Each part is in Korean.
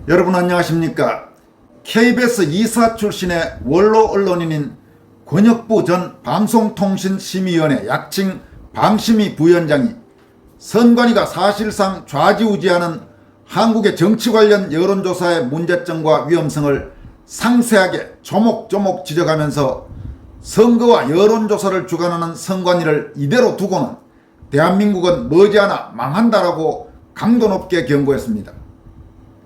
여러분 안녕하십니까. KBS 이사 출신의 원로 언론인인 권혁부 전 방송통신심의위원회 약칭 방심위 부위원장이 선관위가 사실상 좌지우지하는 한국의 정치 관련 여론조사의 문제점과 위험성을 상세하게 조목조목 지적하면서 선거와 여론조사를 주관하는 선관위를 이대로 두고는 대한민국은 머지않아 망한다라고 강도 높게 경고했습니다.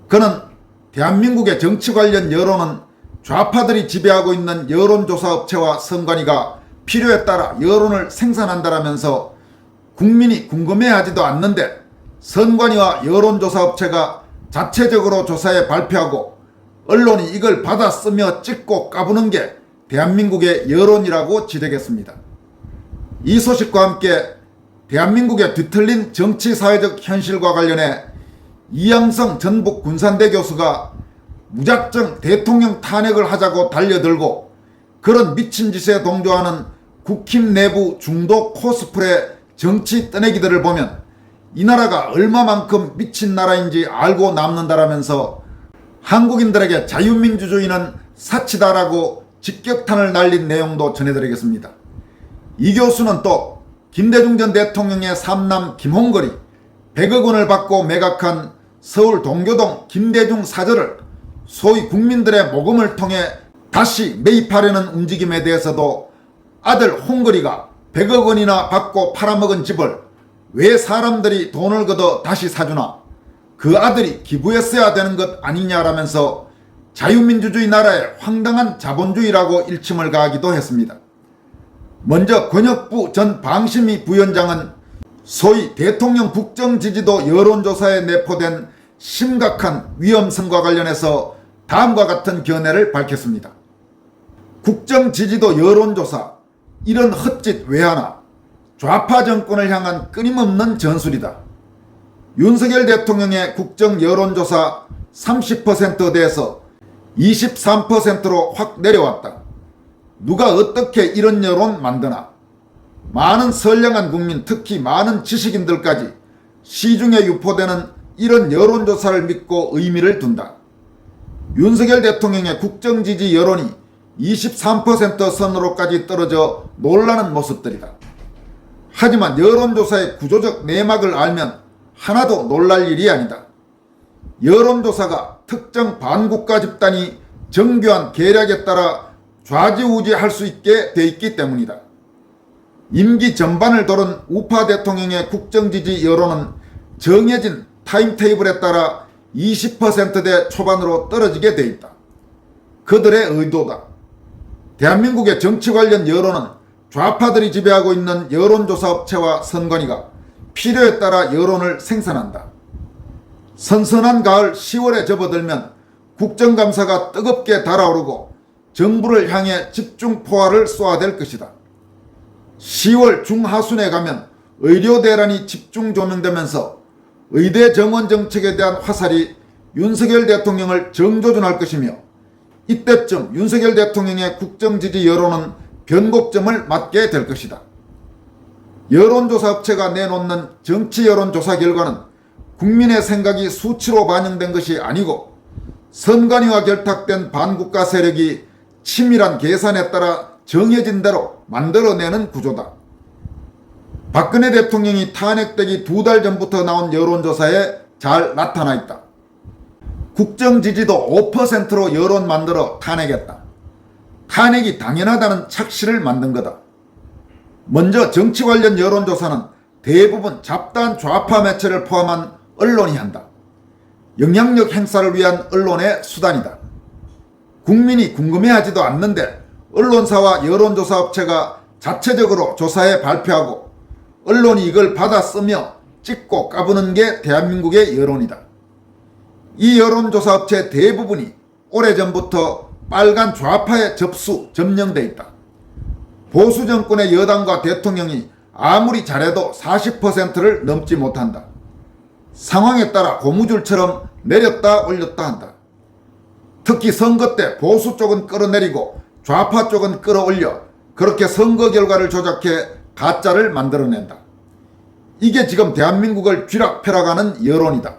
그는 대한민국의 정치 관련 여론은 좌파들이 지배하고 있는 여론조사 업체와 선관위가 필요에 따라 여론을 생산한다라면서 국민이 궁금해하지도 않는데 선관위와 여론조사 업체가 자체적으로 조사에 발표하고 언론이 이걸 받아 쓰며 찍고 까부는 게 대한민국의 여론이라고 지적했습니다. 이 소식과 함께 대한민국의 뒤틀린 정치사회적 현실과 관련해 이양성 전북 군산대 교수가 무작정 대통령 탄핵을 하자고 달려들고 그런 미친 짓에 동조하는 국힘 내부 중도 코스프레 정치 떠내기들을 보면 이 나라가 얼마만큼 미친 나라인지 알고 남는다라면서 한국인들에게 자유민주주의는 사치다라고 직격탄을 날린 내용도 전해드리겠습니다. 이 교수는 또 김대중 전 대통령의 삼남 김홍걸이 100억 원을 받고 매각한 서울 동교동 김대중 사저를 소위 국민들의 모금을 통해 다시 매입하려는 움직임에 대해서도 아들 홍걸이가 100억 원이나 받고 팔아먹은 집을 왜 사람들이 돈을 걷어 다시 사주나, 그 아들이 기부했어야 되는 것 아니냐라면서 자유민주주의 나라의 황당한 자본주의라고 일침을 가하기도 했습니다. 먼저 권혁부 전 방심위 부위원장은 소위 대통령 국정지지도 여론조사에 내포된 심각한 위험성과 관련해서 다음과 같은 견해를 밝혔습니다. 국정지지도 여론조사, 이런 헛짓 왜 하나? 좌파 정권을 향한 끊임없는 전술이다. 윤석열 대통령의 국정 여론조사 30%대에서 23%로 확 내려왔다. 누가 어떻게 이런 여론 만드나? 많은 선량한 국민, 특히 많은 지식인들까지 시중에 유포되는 이런 여론조사를 믿고 의미를 둔다. 윤석열 대통령의 국정지지 여론이 23% 선으로까지 떨어져 놀라는 모습들이다. 하지만 여론조사의 구조적 내막을 알면 하나도 놀랄 일이 아니다. 여론조사가 특정 반국가 집단이 정교한 계략에 따라 좌지우지할 수 있게 돼 있기 때문이다. 임기 전반을 도른 우파 대통령의 국정지지 여론은 정해진 타임테이블에 따라 20%대 초반으로 떨어지게 돼 있다. 그들의 의도다. 대한민국의 정치 관련 여론은 좌파들이 지배하고 있는 여론조사 업체와 선관위가 필요에 따라 여론을 생산한다. 선선한 가을 10월에 접어들면 국정감사가 뜨겁게 달아오르고 정부를 향해 집중 포화를 쏘아댈 것이다. 10월 중하순에 가면 의료 대란이 집중 조명되면서 의대 정원 정책에 대한 화살이 윤석열 대통령을 정조준할 것이며 이때쯤 윤석열 대통령의 국정지지 여론은 변곡점을 맞게 될 것이다. 여론조사 업체가 내놓는 정치 여론조사 결과는 국민의 생각이 수치로 반영된 것이 아니고 선관위와 결탁된 반국가 세력이 치밀한 계산에 따라 정해진 대로 만들어내는 구조다. 박근혜 대통령이 탄핵되기 2달 전부터 나온 여론조사에 잘 나타나 있다. 국정지지도 5%로 여론 만들어 탄핵했다. 탄핵이 당연하다는 착시를 만든 거다. 먼저 정치 관련 여론조사는 대부분 잡다한 좌파 매체를 포함한 언론이 한다. 영향력 행사를 위한 언론의 수단이다. 국민이 궁금해하지도 않는데 언론사와 여론조사 업체가 자체적으로 조사에 발표하고 언론이 이걸 받아 쓰며 찍고 까부는 게 대한민국의 여론이다. 이 여론조사 업체 대부분이 오래전부터 빨간 좌파에 점령돼 있다. 보수 정권의 여당과 대통령이 아무리 잘해도 40%를 넘지 못한다. 상황에 따라 고무줄처럼 내렸다 올렸다 한다. 특히 선거 때 보수 쪽은 끌어내리고 좌파 쪽은 끌어올려 그렇게 선거 결과를 조작해 가짜를 만들어낸다. 이게 지금 대한민국을 쥐락펴락하는 여론이다.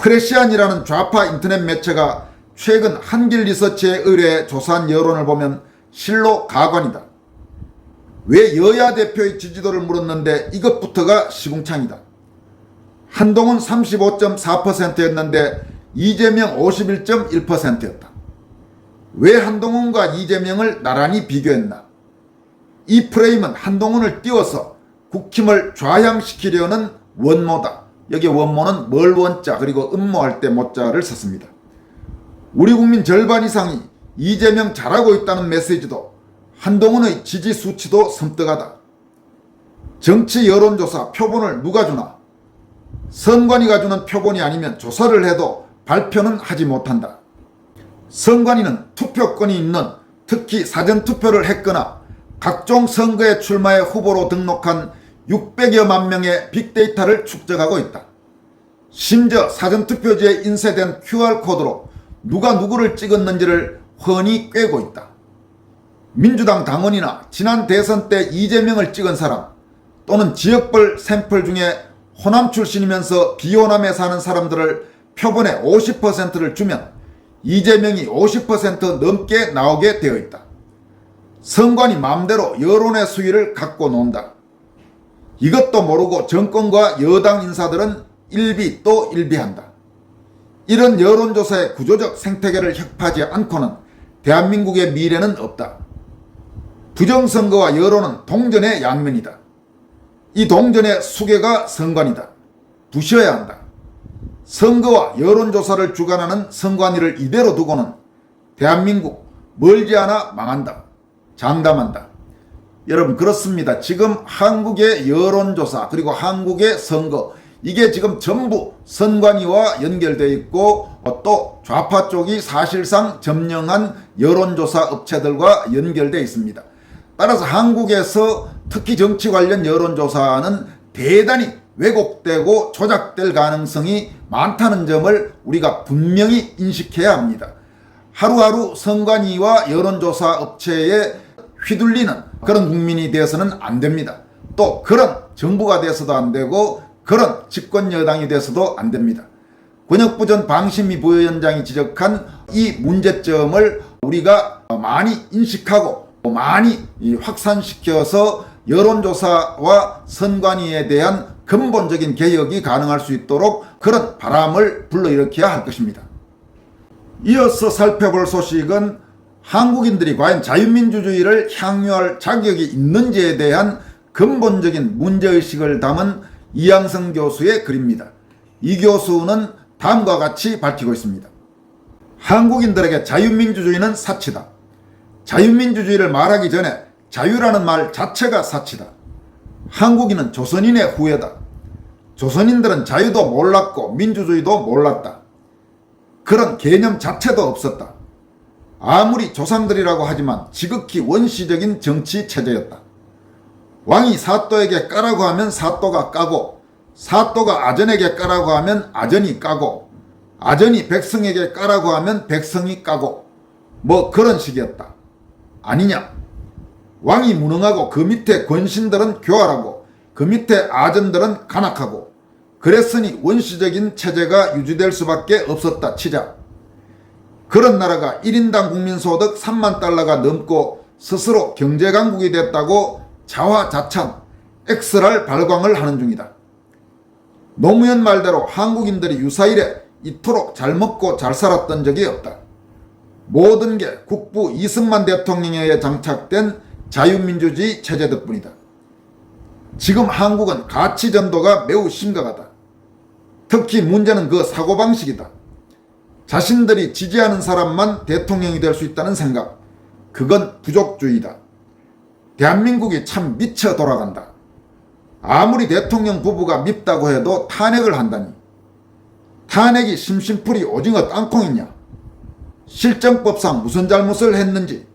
프레시안이라는 좌파 인터넷 매체가 최근 한길 리서치에 의뢰해 조사한 여론을 보면 실로 가관이다. 왜 여야 대표의 지지도를 물었는데 이것부터가 시궁창이다. 한동훈 35.4%였는데 이재명 51.1%였다. 왜 한동훈과 이재명을 나란히 비교했나? 이 프레임은 한동훈을 띄워서 국힘을 좌양시키려는 원모다. 여기 원모는 뭘 원자 그리고 음모할 때 모자를 썼습니다. 우리 국민 절반 이상이 이재명 잘하고 있다는 메시지도 한동훈의 지지 수치도 섬뜩하다. 정치 여론조사 표본을 누가 주나? 선관위가 주는 표본이 아니면 조사를 해도 발표는 하지 못한다. 선관위는 투표권이 있는 특히 사전투표를 했거나 각종 선거에 출마해 후보로 등록한 600여만 명의 빅데이터를 축적하고 있다. 심지어 사전투표지에 인쇄된 QR코드로 누가 누구를 찍었는지를 훤히 꿰고 있다. 민주당 당원이나 지난 대선 때 이재명을 찍은 사람 또는 지역별 샘플 중에 호남 출신이면서 비호남에 사는 사람들을 표본의 50%를 주면 이재명이 50% 넘게 나오게 되어 있다. 선관위 마음대로 여론의 수위를 갖고 논다. 이것도 모르고 정권과 여당 인사들은 일비 또 일비한다. 이런 여론조사의 구조적 생태계를 협파하지 않고는 대한민국의 미래는 없다. 부정선거와 여론은 동전의 양면이다. 이 동전의 수계가 선관위다. 부셔야 한다. 선거와 여론조사를 주관하는 선관위를 이대로 두고는 대한민국 멀지 않아 망한다. 장담한다. 여러분 그렇습니다. 지금 한국의 여론조사 그리고 한국의 선거 이게 지금 전부 선관위와 연결되어 있고 또 좌파 쪽이 사실상 점령한 여론조사 업체들과 연결되어 있습니다. 따라서 한국에서 특히 정치 관련 여론조사는 대단히 왜곡되고 조작될 가능성이 많다는 점을 우리가 분명히 인식해야 합니다. 하루하루 선관위와 여론조사 업체에 휘둘리는 그런 국민이 되어서는 안 됩니다. 또 그런 정부가 돼서도 안 되고 그런 집권 여당이 돼서도 안 됩니다. 권혁부 전 방심위 부위원장이 지적한 이 문제점을 우리가 많이 인식하고 많이 확산시켜서 여론조사와 선관위에 대한 근본적인 개혁이 가능할 수 있도록 그런 바람을 불러일으켜야 할 것입니다. 이어서 살펴볼 소식은 한국인들이 과연 자유민주주의를 향유할 자격이 있는지에 대한 근본적인 문제의식을 담은 이양성 교수의 글입니다. 이 교수는 다음과 같이 밝히고 있습니다. 한국인들에게 자유민주주의는 사치다. 자유민주주의를 말하기 전에 자유라는 말 자체가 사치다. 한국인은 조선인의 후예다. 조선인들은 자유도 몰랐고 민주주의도 몰랐다. 그런 개념 자체도 없었다. 아무리 조상들이라고 하지만 지극히 원시적인 정치 체제였다. 왕이 사또에게 까라고 하면 사또가 까고 사또가 아전에게 까라고 하면 아전이 까고 아전이 백성에게 까라고 하면 백성이 까고 뭐 그런 식이었다. 아니냐? 왕이 무능하고 그 밑에 권신들은 교활하고 그 밑에 아전들은 간악하고 그랬으니 원시적인 체제가 유지될 수밖에 없었다 치자. 그런 나라가 1인당 국민소득 3만 달러가 넘고 스스로 경제강국이 됐다고 자화자찬 엑스랄 발광을 하는 중이다. 노무현 말대로 한국인들이 유사일에 이토록 잘 먹고 잘 살았던 적이 없다. 모든 게 국부 이승만 대통령에 장착된 자유민주주의 체제 덕분이다. 지금 한국은 가치전도가 매우 심각하다. 특히 문제는 그 사고방식이다. 자신들이 지지하는 사람만 대통령이 될 수 있다는 생각. 그건 부족주의다. 대한민국이 참 미쳐 돌아간다. 아무리 대통령 부부가 밉다고 해도 탄핵을 한다니. 탄핵이 심심풀이 오징어 땅콩이냐. 실정법상 무슨 잘못을 했는지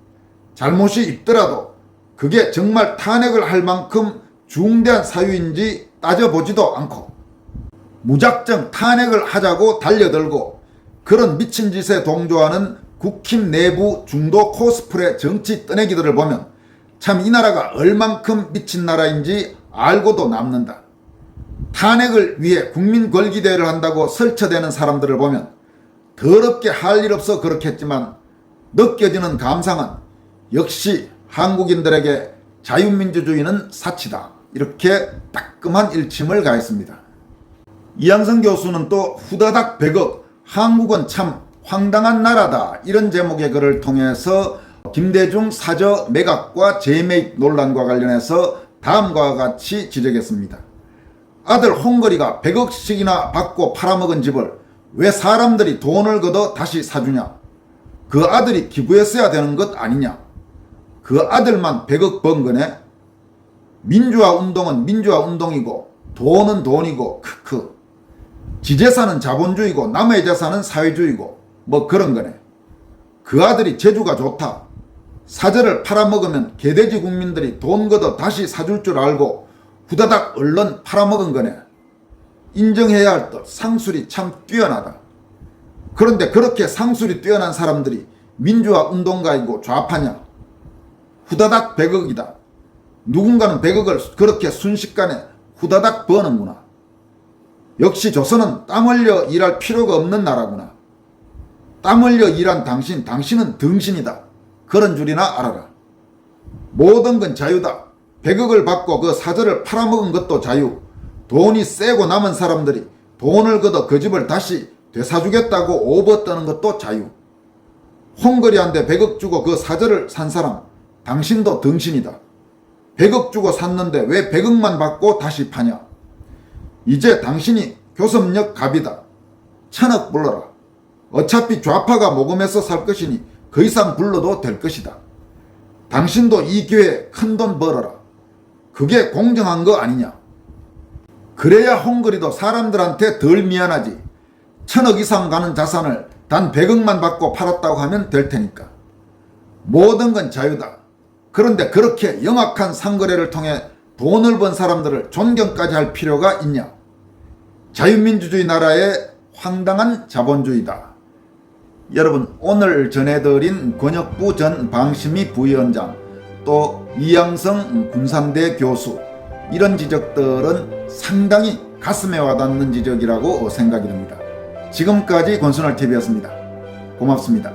잘못이 있더라도 그게 정말 탄핵을 할 만큼 중대한 사유인지 따져보지도 않고 무작정 탄핵을 하자고 달려들고 그런 미친 짓에 동조하는 국힘 내부 중도 코스프레 정치 떠내기들을 보면 참 이 나라가 얼만큼 미친 나라인지 알고도 남는다. 탄핵을 위해 국민 걸기대회를 한다고 설쳐대는 사람들을 보면 더럽게 할 일 없어 그렇겠지만 느껴지는 감상은 역시 한국인들에게 자유민주주의는 사치다, 이렇게 따끔한 일침을 가했습니다. 이양성 교수는 또 후다닥 100억, 한국은 참 황당한 나라다, 이런 제목의 글을 통해서 김대중 사저 매각과 재매입 논란과 관련해서 다음과 같이 지적했습니다. 아들 홍거리가 100억씩이나 받고 팔아먹은 집을 왜 사람들이 돈을 걷어 다시 사주냐? 그 아들이 기부했어야 되는 것 아니냐? 그 아들만 100억 번 거네? 민주화 운동은 민주화 운동이고 돈은 돈이고 크크. 지재산은 자본주의고 남의 재산은 사회주의고 뭐 그런 거네. 그 아들이 재주가 좋다. 사저를 팔아먹으면 개돼지 국민들이 돈 걷어 다시 사줄 줄 알고 후다닥 얼른 팔아먹은 거네. 인정해야 할 듯 상술이 참 뛰어나다. 그런데 그렇게 상술이 뛰어난 사람들이 민주화 운동가이고 좌파냐? 후다닥 100억이다. 누군가는 100억을 그렇게 순식간에 후다닥 버는구나. 역시 조선은 땀 흘려 일할 필요가 없는 나라구나. 땀 흘려 일한 당신은 등신이다. 그런 줄이나 알아라. 모든 건 자유다. 100억을 받고 그 사저를 팔아먹은 것도 자유. 돈이 세고 남은 사람들이 돈을 걷어 그 집을 다시 되사주겠다고 오버 떠는 것도 자유. 홍거리한테 100억 주고 그 사저를 산 사람, 당신도 등신이다. 100억 주고 샀는데 왜 100억만 받고 다시 파냐? 이제 당신이 교섭력 갑이다. 1000억 불러라. 어차피 좌파가 모금해서 살 것이니 그 이상 불러도 될 것이다. 당신도 이 기회에 큰돈 벌어라. 그게 공정한 거 아니냐? 그래야 홍거리도 사람들한테 덜 미안하지. 1000억 이상 가는 자산을 단 100억만 받고 팔았다고 하면 될 테니까. 모든 건 자유다. 그런데 그렇게 영악한 상거래를 통해 돈을 번 사람들을 존경까지 할 필요가 있냐? 자유민주주의 나라의 황당한 자본주의다. 여러분, 오늘 전해드린 권혁부 전 방심위 부위원장, 또 이양성 군산대 교수, 이런 지적들은 상당히 가슴에 와닿는 지적이라고 생각이 듭니다. 지금까지 권순할TV였습니다. 고맙습니다.